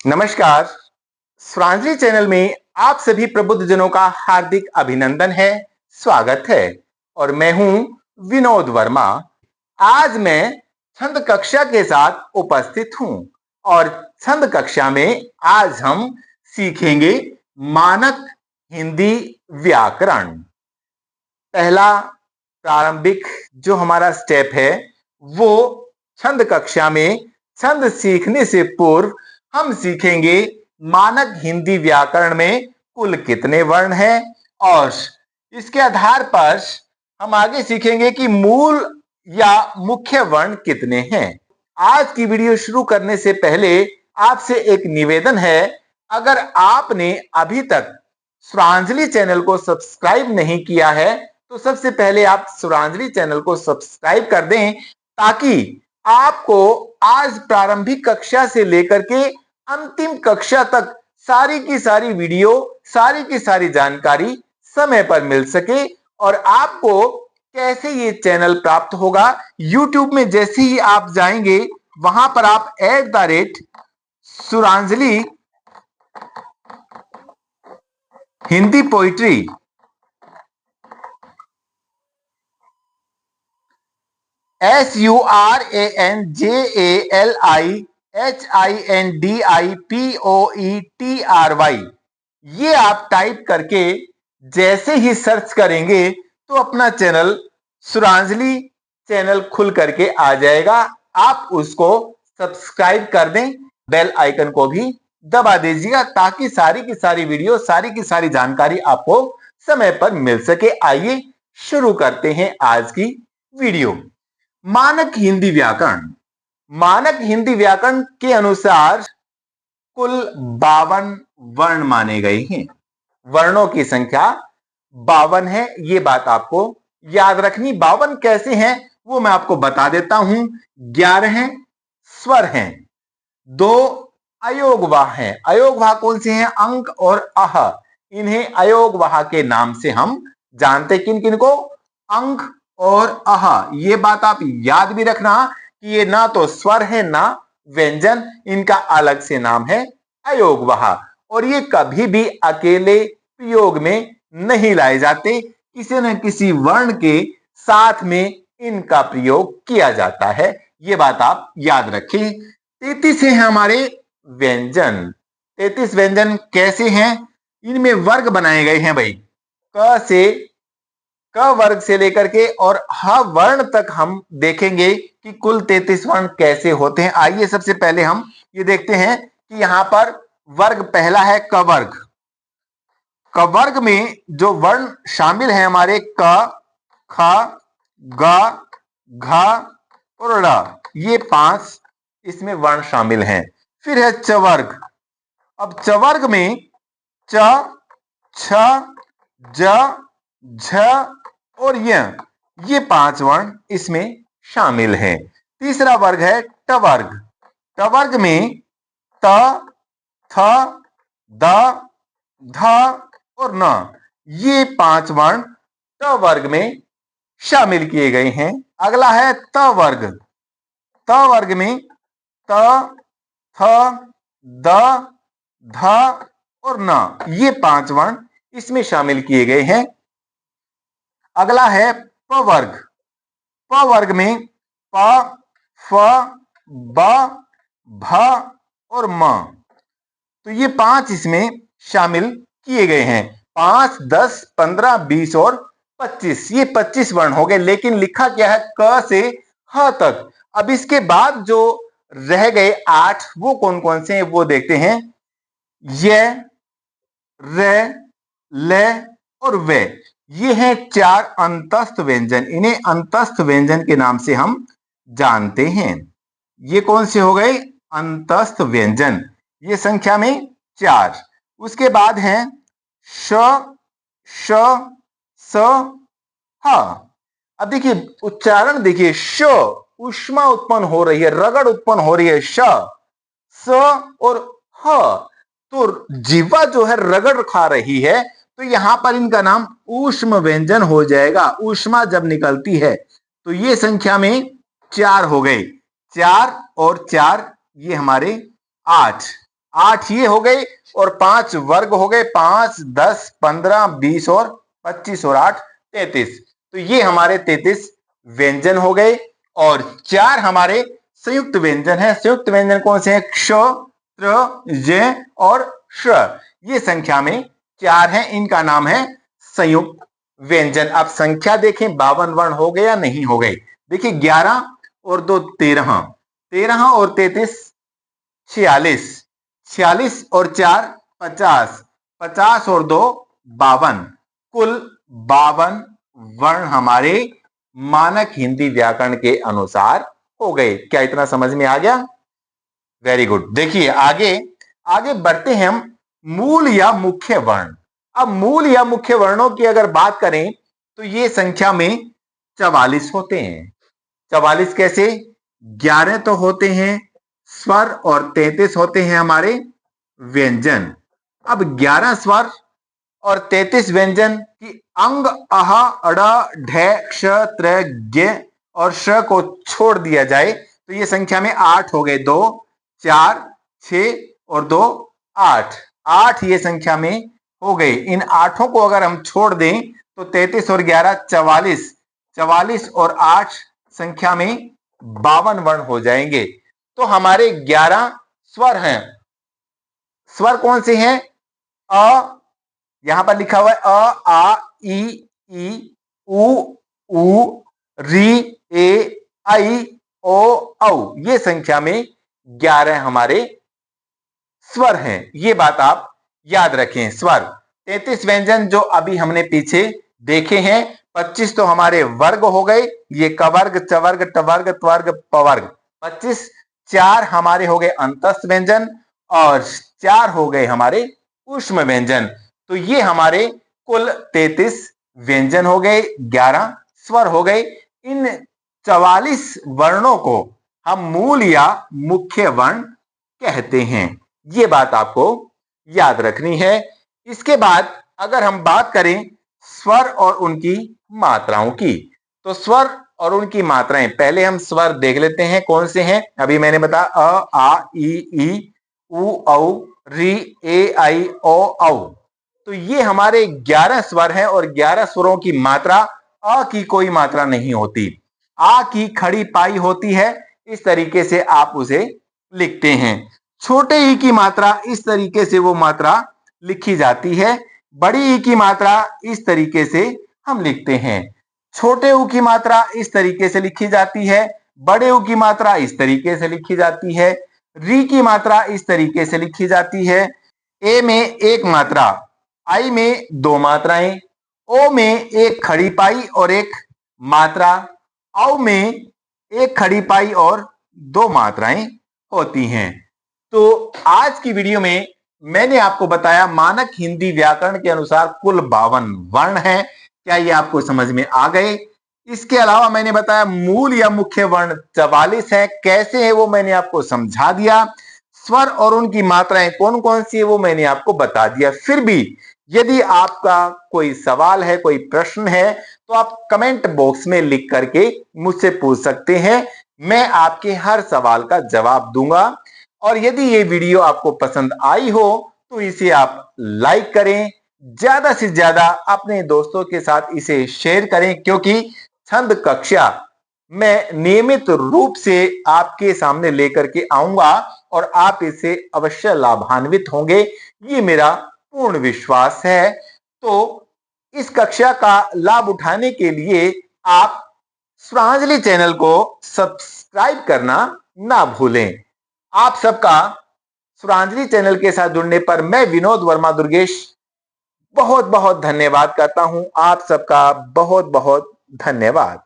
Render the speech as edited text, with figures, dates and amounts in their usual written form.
नमस्कार। स्वरांजलि चैनल में आप सभी प्रबुद्ध जनों का हार्दिक अभिनंदन है, स्वागत है। और मैं हूं विनोद वर्मा। आज मैं छंद कक्षा के साथ उपस्थित हूं और छंद कक्षा में आज हम सीखेंगे मानक हिंदी व्याकरण। पहला प्रारंभिक जो हमारा स्टेप है वो छंद कक्षा में छंद सीखने से पूर्व हम सीखेंगे मानक हिंदी व्याकरण में कुल कितने वर्ण हैं और इसके आधार पर हम आगे सीखेंगे कि मूल या मुख्य वर्ण कितने हैं। आज की वीडियो शुरू करने से पहले आपसे एक निवेदन है, अगर आपने अभी तक स्वरांजलि चैनल को सब्सक्राइब नहीं किया है तो सबसे पहले आप स्वरांजलि चैनल को सब्सक्राइब कर दें ताकि आपको आज प्रारंभिक कक्षा से लेकर के अंतिम कक्षा तक सारी की सारी वीडियो, सारी की सारी जानकारी समय पर मिल सके। और आपको कैसे ये चैनल प्राप्त होगा, YouTube में जैसे ही आप जाएंगे वहां पर आप @सुरांजलि हिंदी पोइट्री SURANJALIHINDIPOETRY ये आप टाइप करके जैसे ही सर्च करेंगे तो अपना चैनल स्वरांजलि चैनल खुल करके आ जाएगा। आप उसको सब्सक्राइब कर दें, बेल आइकन को भी दबा दीजिएगा ताकि सारी की सारी वीडियो, सारी की सारी जानकारी आपको समय पर मिल सके। आइए शुरू करते हैं आज की वीडियो। मानक हिंदी व्याकरण। मानक हिंदी व्याकरण के अनुसार कुल 52 वर्ण माने गए हैं। वर्णों की संख्या 52 है, ये बात आपको याद रखनी। 52 कैसे हैं वो मैं आपको बता देता हूं। 11 स्वर हैं, 2 अयोगवाह हैं। अयोगवाह कौन से हैं? अंक और अह। इन्हें अयोगवाह के नाम से हम जानते। किन किन को? अंक और अह। ये बात आप याद भी रखना कि ये ना तो स्वर है ना व्यंजन, इनका अलग से नाम है अयोगवाह। और ये कभी भी अकेले प्रयोग में नहीं लाए जाते, किसी न किसी वर्ण के साथ में इनका प्रयोग किया जाता है। ये बात आप याद रखें। 33 है हमारे व्यंजन। 33 व्यंजन कैसे हैं? इनमें वर्ग बनाए गए हैं भाई। क वर्ग से लेकर के और ह वर्ण तक हम देखेंगे कि कुल 33 वर्ण कैसे होते हैं। आइए सबसे पहले हम ये देखते हैं कि यहां पर वर्ग पहला है क वर्ग। क वर्ग में जो वर्ण शामिल है हमारे क, ख, ग, घ और ड़, ये 5 इसमें वर्ण शामिल हैं। फिर है च वर्ग। अब च वर्ग में च, छ, ज, झ और ये 5 वर्ण इसमें शामिल हैं। तीसरा वर्ग है ट वर्ग। ट वर्ग में त, थ, द, ध और न, ये 5 वर्ण ट वर्ग में शामिल किए गए हैं। अगला है त वर्ग। त वर्ग में त, थ, द, ध और न, ये 5 वर्ण इसमें शामिल किए गए हैं। अगला है प वर्ग। प वर्ग में प, फ, ब, भ और म, तो ये 5 इसमें शामिल किए गए हैं। 5, 10, 15, 20 और 25, ये 25 वर्ण हो गए। लेकिन लिखा क्या है? क से ह तक। अब इसके बाद जो रह गए 8 वो कौन कौन से हैं वो देखते हैं। य, र, ल और वे, ये हैं 4 अंतस्थ व्यंजन। इन्हें अंतस्थ व्यंजन के नाम से हम जानते हैं। ये कौन से हो गए? अंतस्थ व्यंजन। ये संख्या में 4। उसके बाद हैं श, श, स, ह। अब देखिए उच्चारण देखिए, श ऊष्मा उत्पन्न हो रही है, रगड़ उत्पन्न हो रही है। श, स और ह, तो जीवा जो है रगड़ खा रही है, तो यहां पर इनका नाम ऊष्म व्यंजन हो जाएगा। ऊष्मा जब निकलती है तो ये संख्या में 4 हो गए। 4 और 4 ये हमारे 8। 8 ये हो गई और 5 वर्ग हो गए, 5, 10, 15, 20 और 25 और 8 33। तो ये हमारे 33 व्यंजन हो गए और 4 हमारे संयुक्त व्यंजन है। संयुक्त व्यंजन कौन से हैं? क्ष, त्र, ज और श। ये संख्या में 4 हैं, इनका नाम है संयुक्त व्यंजन। अब संख्या देखें 52 वर्ण हो गए या नहीं हो गए। देखिए 11 और 2 13, 13 और 33 46, 46 और 4 50, 50 और 2 52, कुल 52 वर्ण हमारे मानक हिंदी व्याकरण के अनुसार हो गए। क्या इतना समझ में आ गया? Very good. देखिए आगे आगे बढ़ते हैं हम मूल या मुख्य वर्ण। अब मूल या मुख्य वर्णों की अगर बात करें तो ये संख्या में 44 होते हैं। 44 कैसे? 11 तो होते हैं स्वर और 33 होते हैं हमारे व्यंजन। अब 11 स्वर और 33 व्यंजन की अंग अह अड़ ढ क्ष त्र ज्ञ और श को छोड़ दिया जाए तो ये संख्या में 8 हो गए। 2, 4, 6 और 2 8, 8 ये संख्या में हो गए। इन आठों को अगर हम छोड़ दें तो 33 और 11 44, 44 और 8 संख्या में 52 वर्ण हो जाएंगे। तो हमारे 11 स्वर हैं। स्वर कौन से हैं? अ, यहां पर लिखा हुआ है अ, आ, ई, उ, री, ए, आई, ओ, औ। ये संख्या में 11 हमारे स्वर हैं। ये बात आप याद रखें। स्वर 33 व्यंजन जो अभी हमने पीछे देखे हैं। 25 तो हमारे वर्ग हो गए, ये कवर्ग, चवर्ग, टवर्ग, त्वर्ग, पवर्ग। 25 4 हमारे हो गए अंतस्थ व्यंजन और 4 हो गए हमारे ऊष्म व्यंजन। तो ये हमारे कुल 33 व्यंजन हो गए, 11 स्वर हो गए। इन 44 वर्णों को हम मूल या मुख्य वर्ण कहते हैं। ये बात आपको याद रखनी है। इसके बाद अगर हम बात करें स्वर और उनकी मात्राओं की, तो स्वर और उनकी मात्राएं पहले हम स्वर देख लेते हैं कौन से हैं। अभी मैंने बताया अ, आ, ई, उ, औ, री, ए, आई, ओ, औ। तो ये हमारे 11 स्वर हैं और 11 स्वरों की मात्रा अ की कोई मात्रा नहीं होती। आ की खड़ी पाई होती है। इस तरीके से आप उसे लिखते हैं। छोटे ई की मात्रा इस तरीके से वो मात्रा लिखी जाती है। बड़ी ई की मात्रा इस तरीके से हम लिखते हैं। छोटे ऊ की मात्रा इस तरीके से लिखी जाती है। बड़े ऊ की मात्रा इस तरीके से लिखी जाती है। री की मात्रा इस तरीके से लिखी जाती है। ए में एक मात्रा, आई में 2 मात्राएं, ओ में एक खड़ी पाई और एक मात्रा, औ में एक खड़ी पाई और 2 मात्राएं होती हैं। तो आज की वीडियो में मैंने आपको बताया मानक हिंदी व्याकरण के अनुसार कुल 52 वर्ण हैं। क्या ये आपको समझ में आ गए? इसके अलावा मैंने बताया मूल या मुख्य वर्ण 44 है। कैसे है वो मैंने आपको समझा दिया। स्वर और उनकी मात्राएं कौन कौन सी है वो मैंने आपको बता दिया। फिर भी यदि आपका कोई सवाल है, कोई प्रश्न है, तो आप कमेंट बॉक्स में लिख करके मुझसे पूछ सकते हैं। मैं आपके हर सवाल का जवाब दूंगा। और यदि ये वीडियो आपको पसंद आई हो तो इसे आप लाइक करें, ज्यादा से ज्यादा अपने दोस्तों के साथ इसे शेयर करें, क्योंकि छंद कक्षा मैं नियमित रूप से आपके सामने लेकर के आऊंगा और आप इससे अवश्य लाभान्वित होंगे, ये मेरा पूर्ण विश्वास है। तो इस कक्षा का लाभ उठाने के लिए आप स्वरांजलि चैनल को सब्सक्राइब करना ना भूलें। आप सबका स्वरांजलि चैनल के साथ जुड़ने पर मैं विनोद वर्मा दुर्गेश बहुत बहुत धन्यवाद करता हूं। आप सबका बहुत बहुत धन्यवाद।